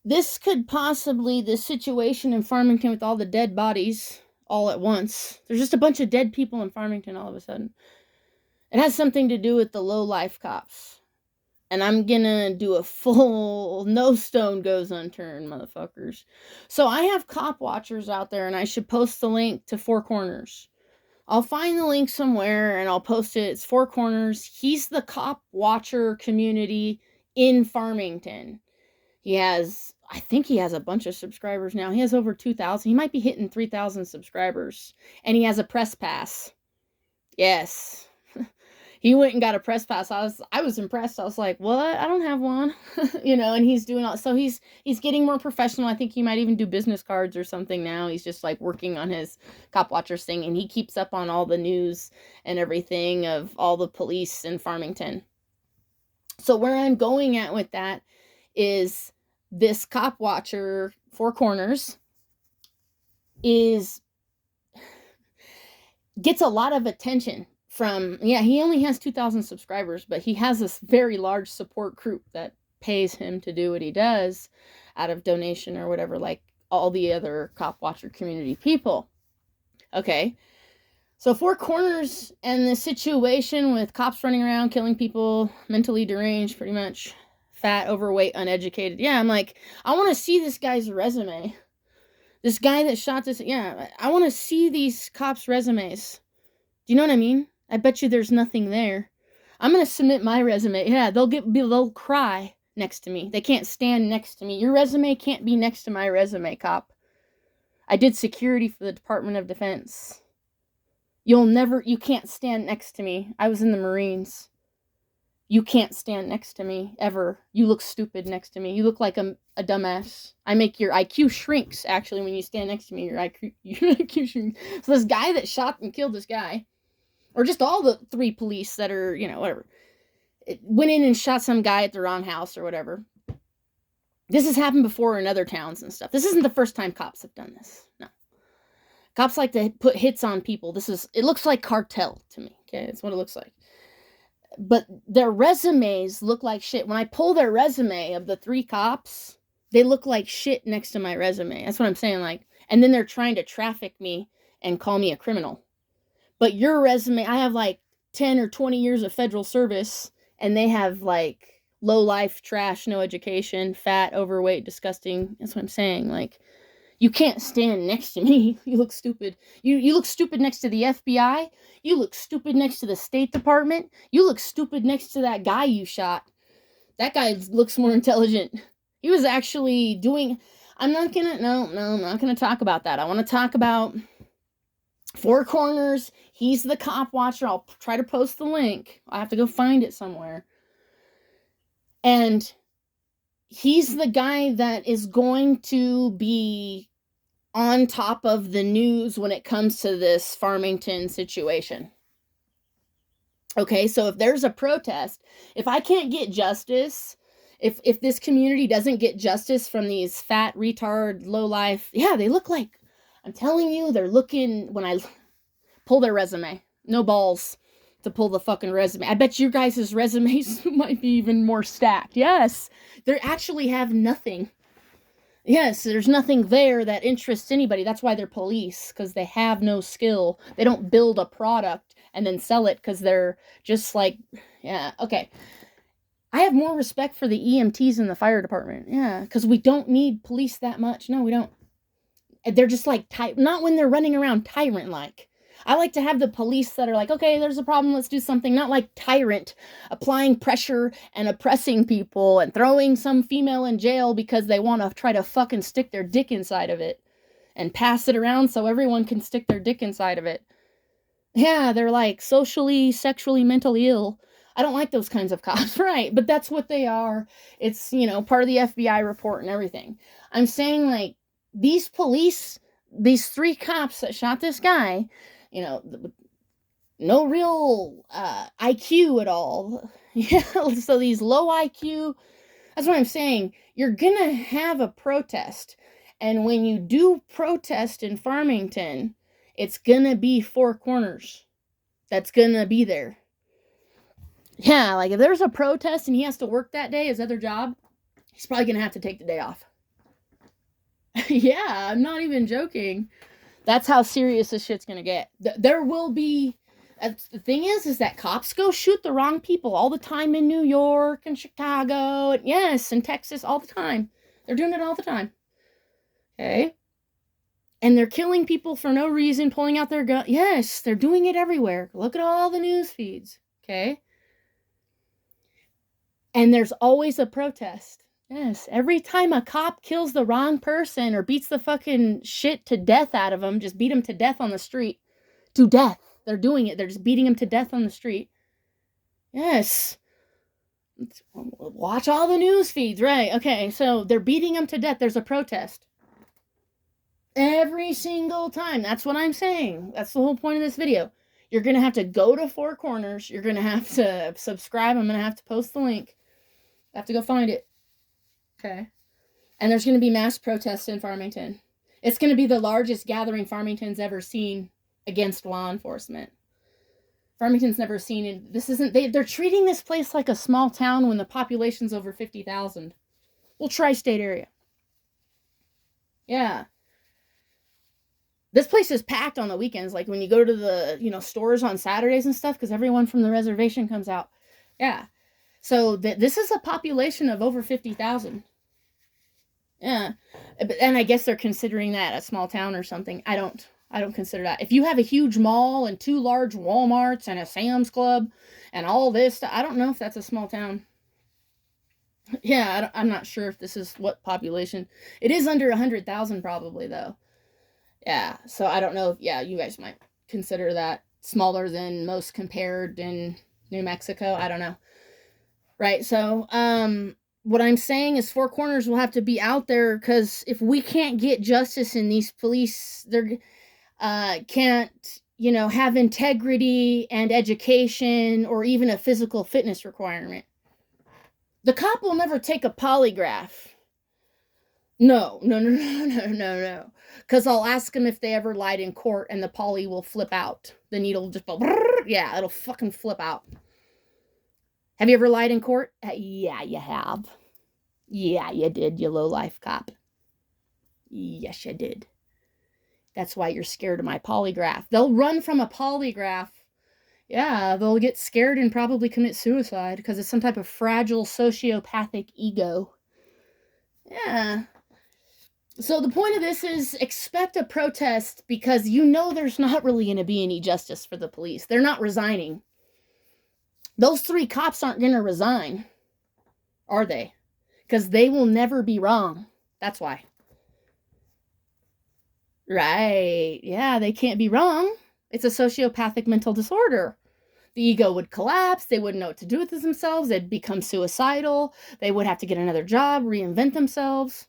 this could possibly, this situation in Farmington with all the dead bodies all at once. There's just a bunch of dead people in Farmington all of a sudden. It has something to do with the low-life cops. And I'm gonna do a full no stone goes unturned, motherfuckers. So I have cop watchers out there, and I should post the link to Four Corners. I'll find the link somewhere and I'll post it. It's Four Corners. He's the cop watcher community in Farmington. I think he has a bunch of subscribers now. He has over 2,000. He might be hitting 3,000 subscribers. And he has a press pass. Yes. He went and got a press pass. I was impressed. I was like, what? I don't have one. And he's doing all, so he's getting more professional. I think he might even do business cards or something now. He's just like working on his cop watchers thing, and he keeps up on all the news and everything of all the police in Farmington. So where I'm going at with that is this cop watcher, Four Corners, gets a lot of attention from, he only has 2,000 subscribers, but he has this very large support group that pays him to do what he does out of donation or whatever, like all the other cop watcher community people. Okay. So Four Corners and the situation with cops running around, killing people, mentally deranged, pretty much, fat, overweight, uneducated. Yeah, I'm like, I want to see this guy's resume. This guy that shot this, I want to see these cops' resumes. Do you know what I mean? I bet you there's nothing there. I'm going to submit my resume. Yeah, they'll cry next to me. They can't stand next to me. Your resume can't be next to my resume, cop. I did security for the Department of Defense. You can't stand next to me. I was in the Marines. You can't stand next to me, ever. You look stupid next to me. You look like a dumbass. I make your IQ shrinks, actually, when you stand next to me. Your IQ shrinks. So this guy that shot and killed this guy, or just all the 3 police that are, whatever, went in and shot some guy at the wrong house or whatever. This has happened before in other towns and stuff. This isn't the first time cops have done this. No. Cops like to put hits on people. It looks like cartel to me. Okay, that's what it looks like. But their resumes look like shit. When I pull their resume of the 3 cops, they look like shit next to my resume. That's what I'm saying. Like, and then they're trying to traffic me and call me a criminal. But your resume, I have like 10 or 20 years of federal service, and they have like low life, trash, no education, fat, overweight, disgusting. That's what I'm saying. Like, you can't stand next to me. You look stupid. You look stupid next to the FBI. You look stupid next to the State Department. You look stupid next to that guy you shot. That guy looks more intelligent. He was actually doing... I'm not gonna talk about that. I want to talk about Four Corners. He's the cop watcher. I'll try to post the link. I have to go find it somewhere. And he's the guy that is going to be on top of the news when it comes to this Farmington situation. Okay, so if there's a protest, if I can't get justice, if this community doesn't get justice from these fat, retard, low-life, they look like, I'm telling you, they're looking, when I pull their resume, no balls to pull the fucking resume. I bet your guys' resumes might be even more stacked. Yes, they actually have nothing. Yes, there's nothing there that interests anybody. That's why they're police, because they have no skill. They don't build a product and then sell it because they're just like, okay. I have more respect for the EMTs in the fire department. Yeah, because we don't need police that much. No, we don't. They're just like, not when they're running around tyrant-like. I like to have the police that are like, okay, there's a problem, let's do something. Not like tyrant, applying pressure and oppressing people and throwing some female in jail because they want to try to fucking stick their dick inside of it and pass it around so everyone can stick their dick inside of it. Yeah, they're like socially, sexually, mentally ill. I don't like those kinds of cops, right? But that's what they are. It's, part of the FBI report and everything. I'm saying, like, these police, these 3 cops that shot this guy, no real IQ at all. So these low IQ, that's what I'm saying. You're gonna have a protest. And when you do protest in Farmington, it's gonna be Four Corners that's gonna be there. Yeah, like if there's a protest and he has to work that day, his other job, he's probably gonna have to take the day off. Yeah, I'm not even joking. That's how serious this shit's gonna get. There will be. The thing is that cops go shoot the wrong people all the time in New York and Chicago, and yes, and Texas all the time. They're doing it all the time. Okay, and they're killing people for no reason, pulling out their gun. Yes, they're doing it everywhere. Look at all the news feeds. Okay, and there's always a protest. Yes, every time a cop kills the wrong person or beats the fucking shit to death out of them, just beat them to death on the street. To death. They're doing it. They're just beating them to death on the street. Yes. Watch all the news feeds, right? Okay, so they're beating them to death. There's a protest. Every single time. That's what I'm saying. That's the whole point of this video. You're going to have to go to Four Corners. You're going to have to subscribe. I'm going to have to post the link. I have to go find it. Okay. And there's going to be mass protests in Farmington. It's going to be the largest gathering Farmington's ever seen against law enforcement. Farmington's never seen it. This isn't, they're treating this place like a small town when the population's over 50,000. Well, tri-state area. Yeah. This place is packed on the weekends, like when you go to the, stores on Saturdays and stuff, because everyone from the reservation comes out. Yeah. So this is a population of over 50,000. Yeah. And I guess they're considering that a small town or something. I don't consider that. If you have a huge mall and 2 large Walmarts and a Sam's Club and all this, I don't know if that's a small town. Yeah, I'm not sure if this is what population. It is under 100,000 probably, though. Yeah, so I don't know if, you guys might consider that smaller than most compared in New Mexico. I don't know. Right, so, what I'm saying is Four Corners will have to be out there, because if we can't get justice in these police, they're can't, have integrity and education or even a physical fitness requirement. The cop will never take a polygraph. No. Because I'll ask them if they ever lied in court, and the poly will flip out. The needle just go, yeah, it'll fucking flip out. Have you ever lied in court? Yeah, you have. Yeah, you did, you low-life cop. Yes, you did. That's why you're scared of my polygraph. They'll run from a polygraph. Yeah, they'll get scared and probably commit suicide because it's some type of fragile sociopathic ego. Yeah. So the point of this is expect a protest, because there's not really going to be any justice for the police. They're not resigning. Those 3 cops aren't going to resign, are they? Because they will never be wrong. That's why. Right. Yeah, they can't be wrong. It's a sociopathic mental disorder. The ego would collapse. They wouldn't know what to do with themselves. They'd become suicidal. They would have to get another job, reinvent themselves.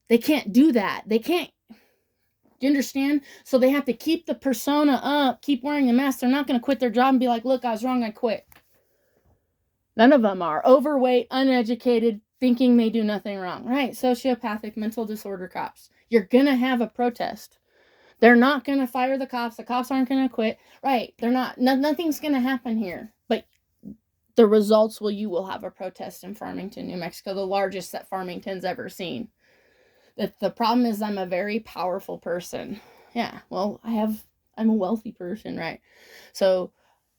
They can't do that. They can't. Do you understand? So they have to keep the persona up, keep wearing the mask. They're not going to quit their job and be like, look, I was wrong, I quit. None of them are. Overweight, uneducated, thinking they do nothing wrong. Right. Sociopathic mental disorder cops. You're going to have a protest. They're not going to fire the cops. The cops aren't going to quit. Right. They're not. Nothing's going to happen here. But the results you will have a protest in Farmington, New Mexico, the largest that Farmington's ever seen. The problem is I'm a very powerful person. Yeah. Well, I'm a wealthy person, right? So,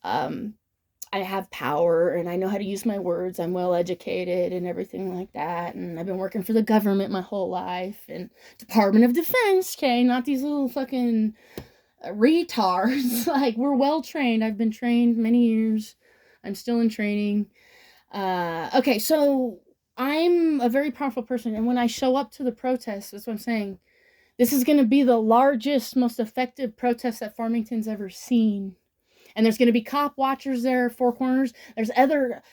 I have power and I know how to use my words. I'm well educated and everything like that. And I've been working for the government my whole life, and Department of Defense, okay? Not these little fucking retards. Like, we're well trained. I've been trained many years. I'm still in training. Okay, so I'm a very powerful person. And when I show up to the protest, that's what I'm saying. This is going to be the largest, most effective protest that Farmington's ever seen. And there's going to be cop watchers there, Four Corners. There's other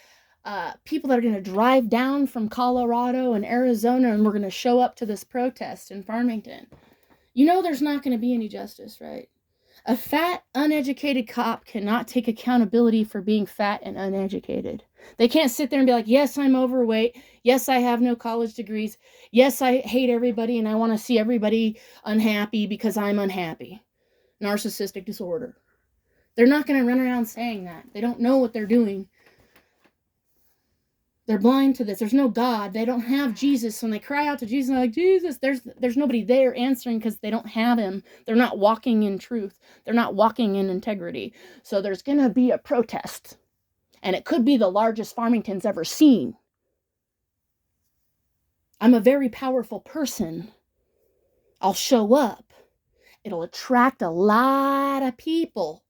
people that are going to drive down from Colorado and Arizona, and we're going to show up to this protest in Farmington. There's not going to be any justice, right? A fat, uneducated cop cannot take accountability for being fat and uneducated. They can't sit there and be like, yes, I'm overweight. Yes, I have no college degrees. Yes, I hate everybody and I want to see everybody unhappy because I'm unhappy. Narcissistic disorder. They're not going to run around saying that. They don't know what they're doing. They're blind to this. There's no God. They don't have Jesus. When they cry out to Jesus, they're like, Jesus, there's nobody there answering because they don't have him. They're not walking in truth. They're not walking in integrity. So there's going to be a protest. And it could be the largest Farmington's ever seen. I'm a very powerful person. I'll show up. It'll attract a lot of people.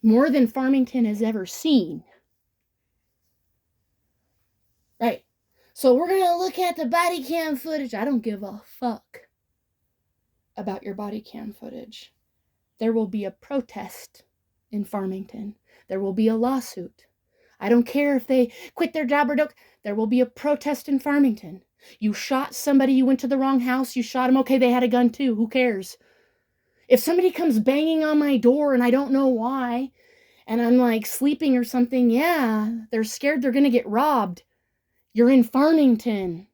More than Farmington has ever seen. Right. So we're going to look at the body cam footage. I don't give a fuck about your body cam footage. There will be a protest in Farmington. There will be a lawsuit. I don't care if they quit their job or don't. There will be a protest in Farmington. You shot somebody, you went to the wrong house, you shot them. Okay, they had a gun too. Who cares? If somebody comes banging on my door and I don't know why, and I'm like sleeping or something, yeah, they're scared they're going to get robbed. You're in Farmington.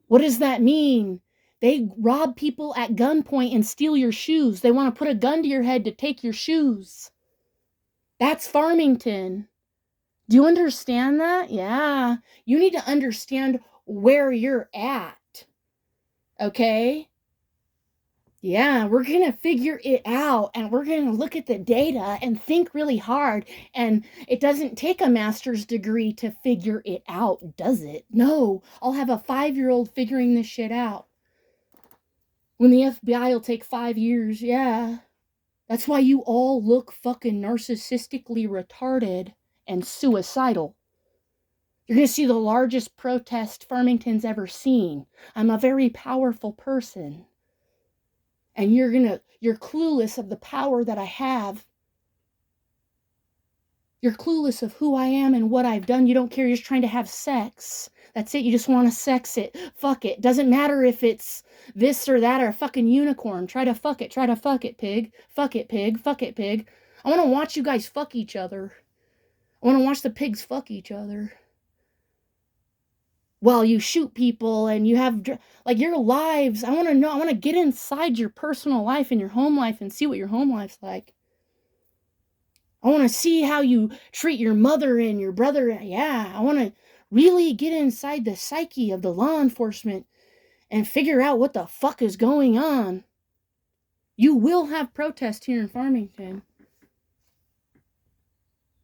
What does that mean? They rob people at gunpoint and steal your shoes. They want to put a gun to your head to take your shoes. That's Farmington. Do you understand that? Yeah. You need to understand where you're at. Okay? Yeah, we're going to figure it out, and we're going to look at the data and think really hard. And it doesn't take a master's degree to figure it out, does it? No, I'll have a 5-year-old figuring this shit out. When the FBI will take 5 years, yeah. That's why you all look fucking narcissistically retarded and suicidal. You're going to see the largest protest Farmington's ever seen. I'm a very powerful person. And you're clueless of the power that I have. You're clueless of who I am and what I've done. You don't care. You're just trying to have sex. That's it. You just want to sex it. Fuck it. Doesn't matter if it's this or that or a fucking unicorn. Try to fuck it. Try to fuck it, pig. Fuck it, pig. Fuck it, pig. I want to watch you guys fuck each other. I want to watch the pigs fuck each other. Well, you shoot people and you have, like, your lives. I want to know. I want to get inside your personal life and your home life and see what your home life's like. I want to see how you treat your mother and your brother. Yeah, I want to really get inside the psyche of the law enforcement and figure out what the fuck is going on. You will have protests here in Farmington.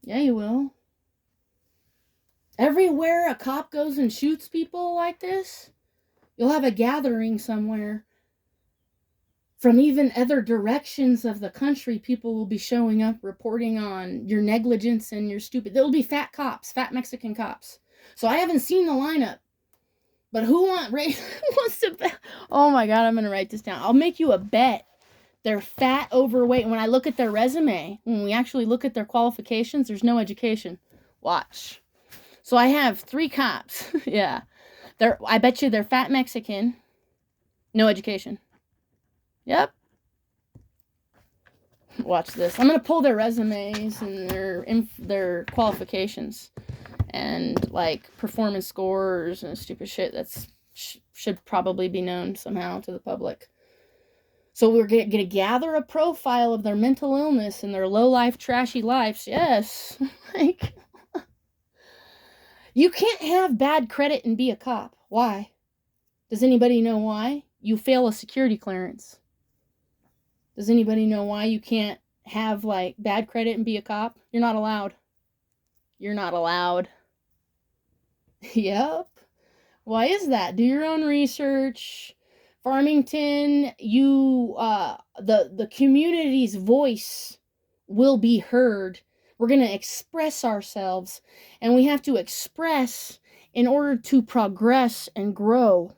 Yeah, you will. Everywhere a cop goes and shoots people like this, you'll have a gathering somewhere. From even other directions of the country, people will be showing up, reporting on your negligence and your stupid. There'll be fat cops, fat Mexican cops. So I haven't seen the lineup. But who wants to bet? Oh my God, I'm going to write this down. I'll make you a bet. They're fat, overweight. When I look at their resume, when we actually look at their qualifications, there's no education. Watch. So I have 3 cops. Yeah. I bet you they're fat Mexican. No education. Yep. Watch this. I'm going to pull their resumes and their qualifications and like performance scores and stupid shit that's should probably be known somehow to the public. So we're going to gather a profile of their mental illness and their low life, trashy lives. Yes. Like, you can't have bad credit and be a cop. Why? Does anybody know why? You fail a security clearance. Does anybody know why you can't have, like, bad credit and be a cop? You're not allowed. You're not allowed. Yep. Why is that? Do your own research. Farmington, the community's voice will be heard. We're going to express ourselves, and we have to express in order to progress and grow.